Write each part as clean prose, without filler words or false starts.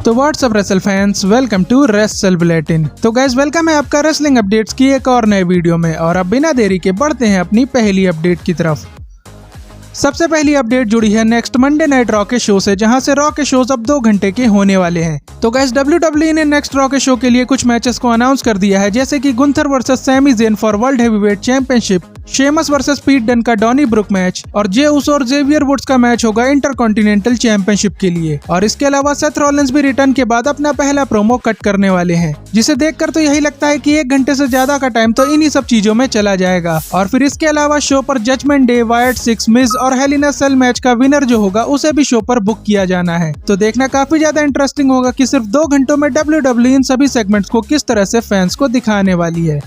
तो what's up wrestle fans, welcome to wrestle bulletin. तो guys welcome है आपका रेसलिंग अपडेट्स की एक और नए वीडियो में। और अब बिना देरी के बढ़ते हैं अपनी पहली अपडेट की तरफ। सबसे पहली अपडेट जुड़ी है नेक्स्ट मंडे नाइट रॉ के शो से, जहां से रॉ के शोज अब 2 घंटे के होने वाले हैं। तो गाइस WWE ने नेक्स्ट रॉ के शो के लिए कुछ मैचेस को अनाउंस कर दिया है, जैसे कि Gunther versus Sami Zayn for world heavyweight championship, Sheamus versus Pete Dunne का डॉनी ब्रुक मैच और जे उसो और जेवियर वुड्स का मैच होगा इंटरकॉन्टिनेंटल चैंपियनशिप के लिए। और इसके अलावा सेथ रॉलिंस भी रिटर्न के बाद अपना पहला प्रोमो कट करने वाले हैं, जिसे देखकर तो यही लगता है कि 1 घंटे से ज्यादा का टाइम तो इन्हीं सब चीजों में चला जाएगा। और फिर इसके अलावा शो पर जजमेंट डे, वायर्ड 6, मिज और हेल इन अ सेल मैच का विनर जो होगा उसे भी शो पर बुक किया जाना है। तो देखना काफी ज्यादा इंटरेस्टिंग होगा कि सिर्फ 2 घंटों में WWE इन सभी सेगमेंट्स को किस तरह से फैंस को दिखाने वाली है।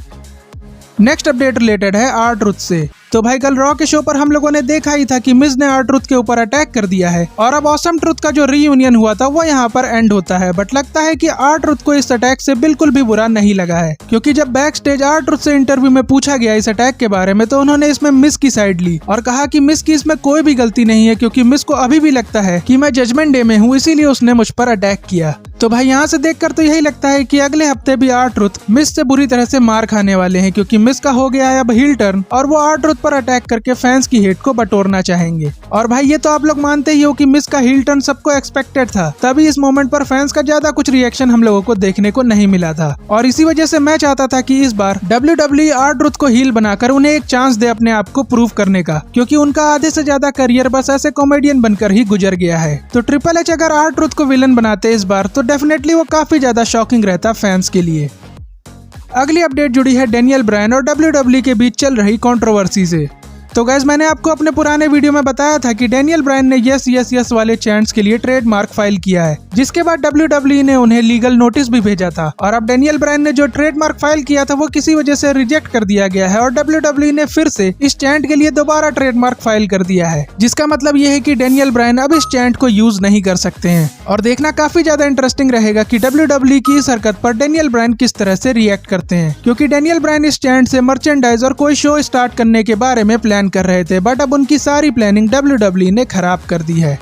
नेक्स्ट अपडेट रिलेटेड है R-Truth से। तो भाई कल रॉ के शो पर हम लोगों ने देखा ही था कि मिज ने R-Truth के ऊपर अटैक कर दिया है और अब ऑसम ट्रुथ का जो रीयूनियन हुआ था वो यहाँ पर एंड होता है। बट लगता है कि R-Truth को इस अटैक से बिल्कुल भी बुरा नहीं लगा है, क्योंकि जब बैक स्टेज R-Truth से इंटरव्यू में पूछा गया इस अटैक के बारे में तो उन्होंने इसमें मिस की साइड ली और कहा कि मिस की इसमें कोई भी गलती नहीं है, क्योंकि मिस को अभी भी लगता है कि मैं जजमेंट डे में हूँ, इसीलिए उसने मुझ पर अटैक किया। तो भाई यहाँ से देखकर तो यही लगता है कि अगले हफ्ते भी R-Truth मिस से बुरी तरह से मार खाने वाले हैं, क्योंकि मिस का हो गया है अब हील टर्न और वो R-Truth पर अटैक करके फैंस की हेट को बटोरना चाहेंगे। और भाई ये तो आप लोग मानते ही हो कि मिस का हील टर्न सबको एक्सपेक्टेड था, तभी इस मोमेंट पर फैंस का ज्यादा कुछ रिएक्शन हम लोगों को देखने को नहीं मिला था। और इसी वजह से मैं चाहता था कि इस बार WWE R-Truth को हील बनाकर उन्हें एक चांस दे अपने आप को प्रूव करने का, क्योंकि उनका आधे से ज्यादा करियर बस ऐसे कॉमेडियन बनकर ही गुजर गया है। तो ट्रिपल एच अगर R-Truth को विलन बनाते इस बार तो डेफिनेटली वो काफी ज्यादा शॉकिंग रहता फैंस के लिए। अगली अपडेट जुड़ी है डैनियल ब्रायन और WWE के बीच चल रही कंट्रोवर्सी से। तो गाइस मैंने आपको अपने पुराने वीडियो में बताया था कि डैनियल ब्रायन ने यस यस यस वाले चैंट्स के लिए ट्रेडमार्क फाइल किया है, जिसके बाद WWE ने उन्हें लीगल नोटिस भी भेजा था। और अब डैनियल ब्रायन ने जो ट्रेडमार्क फाइल किया था वो किसी वजह से रिजेक्ट कर दिया गया है और WWE ने फिर से इस चैंट के लिए दोबारा ट्रेडमार्क फाइल कर दिया है, जिसका मतलब ये है कि डैनियल ब्रायन अब इस चैंट को यूज नहीं कर सकते हैं। और देखना काफी ज्यादा इंटरेस्टिंग रहेगा कि WWE की इस हरकत पर डैनियल ब्रायन किस तरह से रिएक्ट करते हैं, क्योंकि डैनियल ब्रायन इस चैंट से मर्चेंडाइज और कोई शो स्टार्ट करने के बारे में प्लान कर रहे थे, बट अब उनकी सारी प्लानिंग WWE ने खराब कर दी है।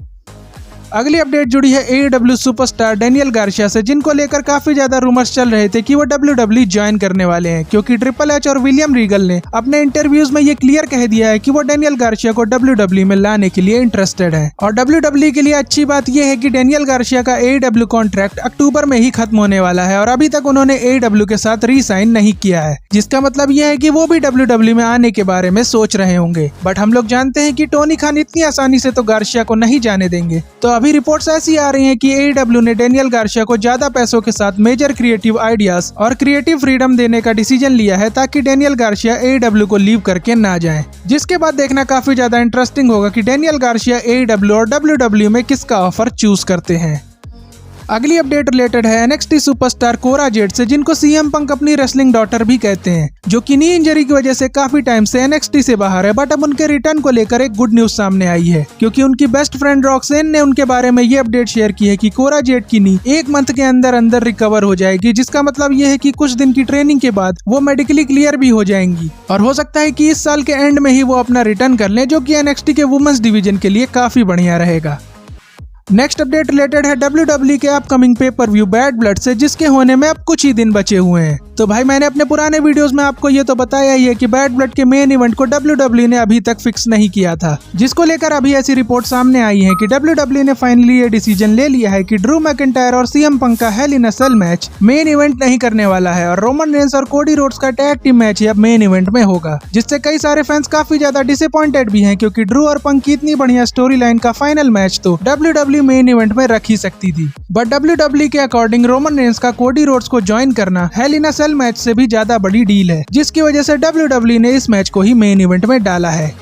अगली अपडेट जुड़ी है AEW सुपरस्टार डेनियल गार्सिया से, जिनको लेकर काफी ज्यादा रूमर्स चल रहे थे कि वो WWE ज्वाइन करने वाले हैं, क्योंकि ट्रिपल एच और विलियम रीगल ने अपने इंटरव्यूज में ये क्लियर कह दिया है कि वो डेनियल गार्सिया को WWE में लाने के लिए इंटरेस्टेड है। और WWE के लिए अच्छी बात यह है कि डेनियल गार्सिया का AEW कॉन्ट्रैक्ट अक्टूबर में ही खत्म होने वाला है और अभी तक उन्होंने AEW के साथ री-साइन नहीं किया है, जिसका मतलब यह है कि वो भी WWE में आने के बारे में सोच रहे होंगे। बट हम लोग जानते हैं कि टोनी खान इतनी आसानी से तो गार्सिया को नहीं जाने देंगे। तो अभी रिपोर्ट्स ऐसी आ रही हैं कि AEW ने डेनियल गार्सिया को ज्यादा पैसों के साथ मेजर क्रिएटिव आइडियाज और क्रिएटिव फ्रीडम देने का डिसीजन लिया है, ताकि डेनियल गार्सिया AEW को लीव करके ना जाएं। जिसके बाद देखना काफी ज्यादा इंटरेस्टिंग होगा कि डेनियल गार्सिया AEW और WWE में किसका ऑफर चूज करते हैं। अगली अपडेट रिलेटेड है NXT सुपरस्टार कोरा जेड से, जिनको CM पंक अपनी रेसलिंग डॉटर भी कहते हैं, जो कि नी इंजरी की वजह से काफी टाइम से NXT से बाहर है। बट अब उनके रिटर्न को लेकर एक गुड न्यूज सामने आई है, क्योंकि उनकी बेस्ट फ्रेंड रॉक्सेन ने उनके बारे में ये अपडेट शेयर की है कि कोरा जेड की नी 1 मंथ के अंदर अंदर रिकवर हो जाएगी, जिसका मतलब ये है कि कुछ दिन की ट्रेनिंग के बाद वो मेडिकली क्लियर भी हो जाएंगी और हो सकता है कि इस साल के एंड में ही वो अपना रिटर्न कर लें, जो कि NXT के वुमेन्स डिवीजन के लिए काफी बढ़िया रहेगा। नेक्स्ट अपडेट रिलेटेड है WWE के upcoming pay per view bad blood से, जिसके होने में अब कुछ ही दिन बचे हुए हैं। तो भाई मैंने अपने पुराने वीडियोस में आपको ये तो बताया ही है कि बैड ब्लड के मेन इवेंट को WWE ने अभी तक फिक्स नहीं किया था, जिसको लेकर अभी ऐसी रिपोर्ट सामने आई है कि WWE ने फाइनली ये डिसीजन ले लिया है कि ड्रू मैकिंटायर और CM पंक का हेल इन अ सेल मैच मेन इवेंट नहीं करने वाला है और रोमन रेंस और कोडी रोड्स का टैग टीम मैच ही अब मेन इवेंट में होगा, जिससे कई सारे फैंस काफी ज्यादा डिसअपॉइंटेड भी हैं, क्योंकि ड्रू और पंक की इतनी बढ़िया स्टोरी लाइन का फाइनल मैच तो WWE मेन इवेंट में रख ही सकती थी। बट WWE के अकॉर्डिंग रोमन रेंस का कोडी रोड्स को ज्वाइन करना हेल इन अ सेल मैच से भी ज्यादा बड़ी डील है, जिसकी वजह से WWE ने इस मैच को ही मेन इवेंट में डाला है।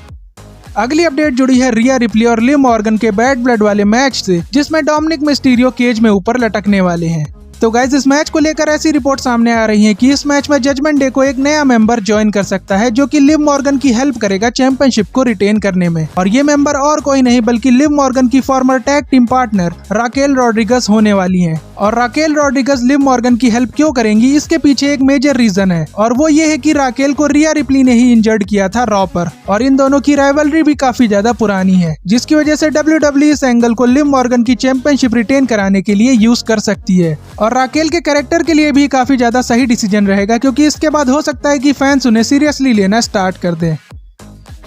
अगली अपडेट जुड़ी है रिया रिप्ली और लिव मॉर्गन के बैड ब्लड वाले मैच से, जिसमें डोमिनिक मिस्टीरियो केज में ऊपर लटकने वाले हैं। तो गाइस इस मैच को लेकर ऐसी रिपोर्ट सामने आ रही है कि इस मैच में जजमेंट डे को एक नया मेंबर ज्वाइन कर सकता है, जो कि लिव मॉर्गन की हेल्प करेगा चैंपियनशिप को रिटेन करने में। और ये मेंबर और कोई नहीं बल्कि लिव मॉर्गन की farmer tag team partner Raquel Rodrigues होने वाली हैं। और राकेल रॉड्रिगज लिव मॉर्गन की हेल्प क्यों करेंगी, इसके पीछे एक मेजर रीजन है और वो ये है कि राकेल को रिया रिप्ली ने ही इंजर्ड किया था रॉ पर और इन दोनों की राइवलरी भी काफी ज्यादा पुरानी है, जिसकी वजह से WWE इस एंगल को लिव मॉर्गन की चैंपियनशिप रिटेन कराने के लिए यूज कर सकती है और राकेल के कैरेक्टर के लिए भी काफी ज्यादा सही डिसीजन रहेगा, क्योंकि इसके बाद हो सकता है कि फैंस उन्हें सीरियसली लेना स्टार्ट कर दें।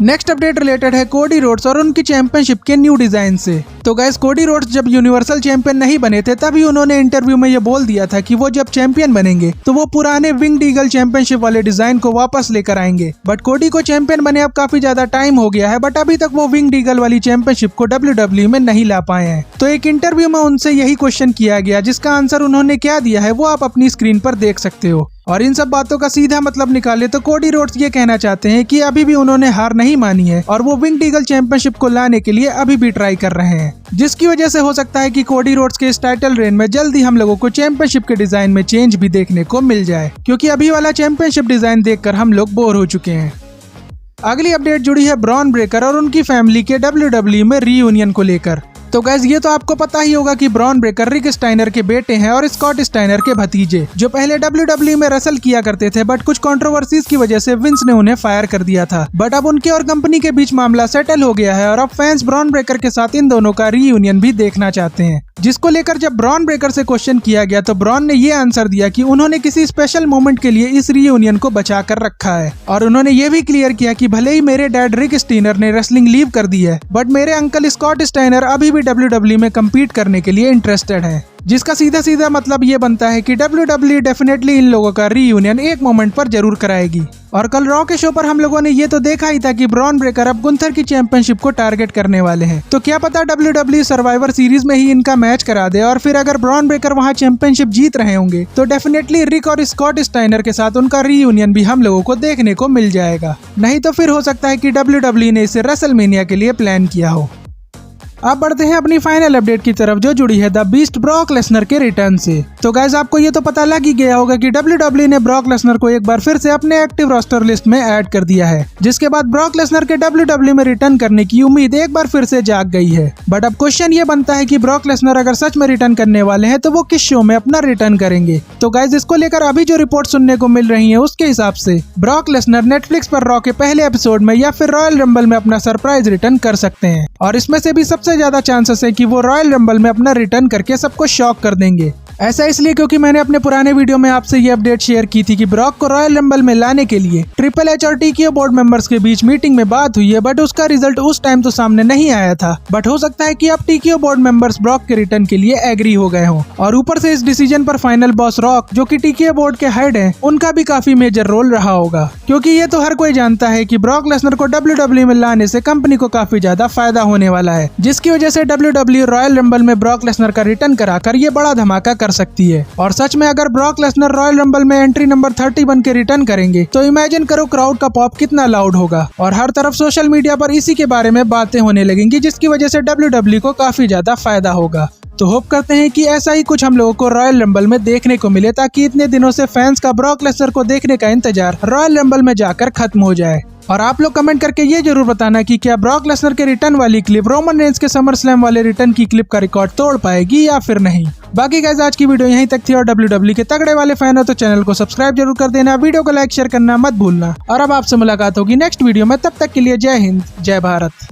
नेक्स्ट अपडेट रिलेटेड है कोडी रोड्स और उनकी चैंपियनशिप के न्यू डिजाइन से। तो गाइस, कोडी रोड्स जब यूनिवर्सल चैंपियन नहीं बने थे तभी उन्होंने इंटरव्यू में ये बोल दिया था कि वो जब चैंपियन बनेंगे तो वो पुराने विंग्ड ईगल चैंपियनशिप वाले डिजाइन को वापस लेकर आएंगे। बट कोडी को चैंपियन बने अब काफी ज्यादा टाइम हो गया है, बट अभी तक वो विंग्ड ईगल वाली चैंपियनशिप को WWE में नहीं ला पाए हैं। तो एक इंटरव्यू में उनसे यही क्वेश्चन किया गया, जिसका आंसर उन्होंने क्या दिया है वो आप अपनी स्क्रीन पर देख सकते हो। और इन सब बातों का सीधा मतलब निकाले तो कोडी रोड्स ये कहना चाहते हैं कि अभी भी उन्होंने हार नहीं मानी है और वो विंग्ड ईगल चैंपियनशिप को लाने के लिए अभी भी ट्राई कर रहे हैं, जिसकी वजह से हो सकता है कि कोडी रोड्स के इस टाइटल रेन में जल्दी हम लोगों को चैंपियनशिप के डिजाइन में चेंज भी देखने को मिल जाए, क्योंकि अभी वाला चैंपियनशिप डिजाइन देखकर हम लोग बोर हो चुके हैं। अगली अपडेट जुड़ी है ब्रॉन ब्रेकर और उनकी फैमिली के WWE में रीयूनियन को लेकर। तो गाइस, ये तो आपको पता ही होगा कि ब्रॉन ब्रेकर रिक स्टाइनर के बेटे हैं और स्कॉट स्टाइनर के भतीजे, जो पहले WWE में रेसल किया करते थे, बट कुछ कंट्रोवर्सीज की वजह से विंस ने उन्हें फायर कर दिया था। बट अब उनके और कंपनी के बीच मामला सेटल हो गया है और अब फैंस ब्रॉन ब्रेकर के साथ इन दोनों का रीयूनियन भी देखना चाहते हैं, जिसको लेकर जब ब्रॉन ब्रेकर से क्वेश्चन किया गया तो ब्रॉन ने ये आंसर दिया कि उन्होंने किसी स्पेशल मोमेंट के लिए इस रीयूनियन को बचा कर रखा है और उन्होंने ये भी क्लियर किया कि भले ही मेरे डैड रिक स्टीनर ने रेसलिंग लीव कर दी है, बट मेरे अंकल स्कॉट स्टाइनर अभी भी WWE में कम्पीट करने के लिए इंटरेस्टेड है, जिसका सीधा सीधा मतलब ये बनता है कि WWE डेफिनेटली इन लोगों का रीयूनियन एक मोमेंट पर जरूर कराएगी। और कल रॉ के शो पर हम लोगों ने ये तो देखा ही था कि ब्रॉन ब्रेकर अब गुंथर की चैंपियनशिप को टारगेट करने वाले हैं, तो क्या पता WWE सर्वाइवर सीरीज में ही इनका मैच करा दे और फिर अगर ब्रॉन ब्रेकर वहां चैंपियनशिप जीत रहे होंगे तो डेफिनेटली रिक और स्कॉट स्टाइनर के साथ उनका रीयूनियन भी हम लोगों को देखने को मिल जाएगा। नहीं तो फिर हो सकता है कि WWE ने इसे रेसलमेनिया के लिए प्लान किया हो। अब बढ़ते हैं अपनी फाइनल अपडेट की तरफ, जो जुड़ी है द बीस्ट ब्रॉक लेसनर के रिटर्न से। तो गाइस, आपको ये तो पता लग ही गया होगा कि WWE ने ब्रॉक लेसनर को एक बार फिर से अपने एक्टिव रोस्टर लिस्ट में ऐड कर दिया है, जिसके बाद ब्रॉक लेसनर के WWE में रिटर्न करने की उम्मीद एक बार फिर से जाग गई है। बट अब क्वेश्चन ये बनता है कि ब्रॉक लेसनर अगर सच में रिटर्न करने वाले हैं तो वो किस शो में अपना रिटर्न करेंगे। तो गाइस, इसको लेकर अभी जो रिपोर्ट सुनने को मिल रही है उसके हिसाब से ब्रॉक लेसनर नेटफ्लिक्स पर रॉ के पहले एपिसोड में या फिर रॉयल रंबल में अपना सरप्राइज रिटर्न कर सकते हैं और इसमें से भी सबसे ज्यादा चांसेस है कि वो रॉयल रंबल में अपना रिटर्न करके सबको शॉक कर देंगे। ऐसा इसलिए क्योंकि मैंने अपने पुराने वीडियो में आपसे ये अपडेट शेयर की थी कि ब्रॉक को रॉयल रंबल में लाने के लिए ट्रिपल एच और टीकेओ बोर्ड मेंबर्स के बीच मीटिंग में बात हुई है, बट उसका रिजल्ट उस टाइम तो सामने नहीं आया था। बट हो सकता है कि अब टीकेओ बोर्ड मेंबर्स ब्रॉक के रिटर्न के लिए एग्री हो गए हों और ऊपर से इस डिसीजन पर फाइनल बॉस रॉक, जो कि टीकेओ बोर्ड के हेड हैं, उनका भी काफी मेजर रोल रहा होगा, क्योंकि ये तो हर कोई जानता है कि ब्रॉक लेसनर को WWE में लाने से कंपनी को काफी ज्यादा फायदा होने वाला है, जिसकी वजह से WWE रॉयल रंबल में ब्रॉक लेसनर का रिटर्न कराकर ये बड़ा धमाका कर सकती है। और सच में अगर ब्रॉक लेसनर रॉयल रंबल में एंट्री नंबर 30 बन के रिटर्न करेंगे तो इमेजिन करो क्राउड का पॉप कितना लाउड होगा और हर तरफ सोशल मीडिया पर इसी के बारे में बातें होने लगेंगी, जिसकी वजह से WWE को काफी ज्यादा फायदा होगा। तो होप करते हैं कि ऐसा ही कुछ हम लोगों को रॉयल रंबल में देखने को मिले, ताकि इतने दिनों से फैंस का ब्रॉक लेसनर को देखने का इंतजार रॉयल रंबल में जाकर खत्म हो जाए। और आप लोग कमेंट करके ये जरूर बताना कि क्या ब्रॉक लेसनर के रिटर्न वाली क्लिप रोमन रेंज के समर स्लैम वाले रिटर्न की क्लिप का रिकॉर्ड तोड़ पाएगी या फिर नहीं। बाकी गाइस, आज की वीडियो यहीं तक थी और WWE के तगड़े वाले फैन हो तो चैनल को सब्सक्राइब जरूर कर देना, वीडियो को लाइक शेयर करना मत भूलना और अब आपसे मुलाकात होगी नेक्स्ट वीडियो में। तब तक के लिए जय हिंद, जय भारत।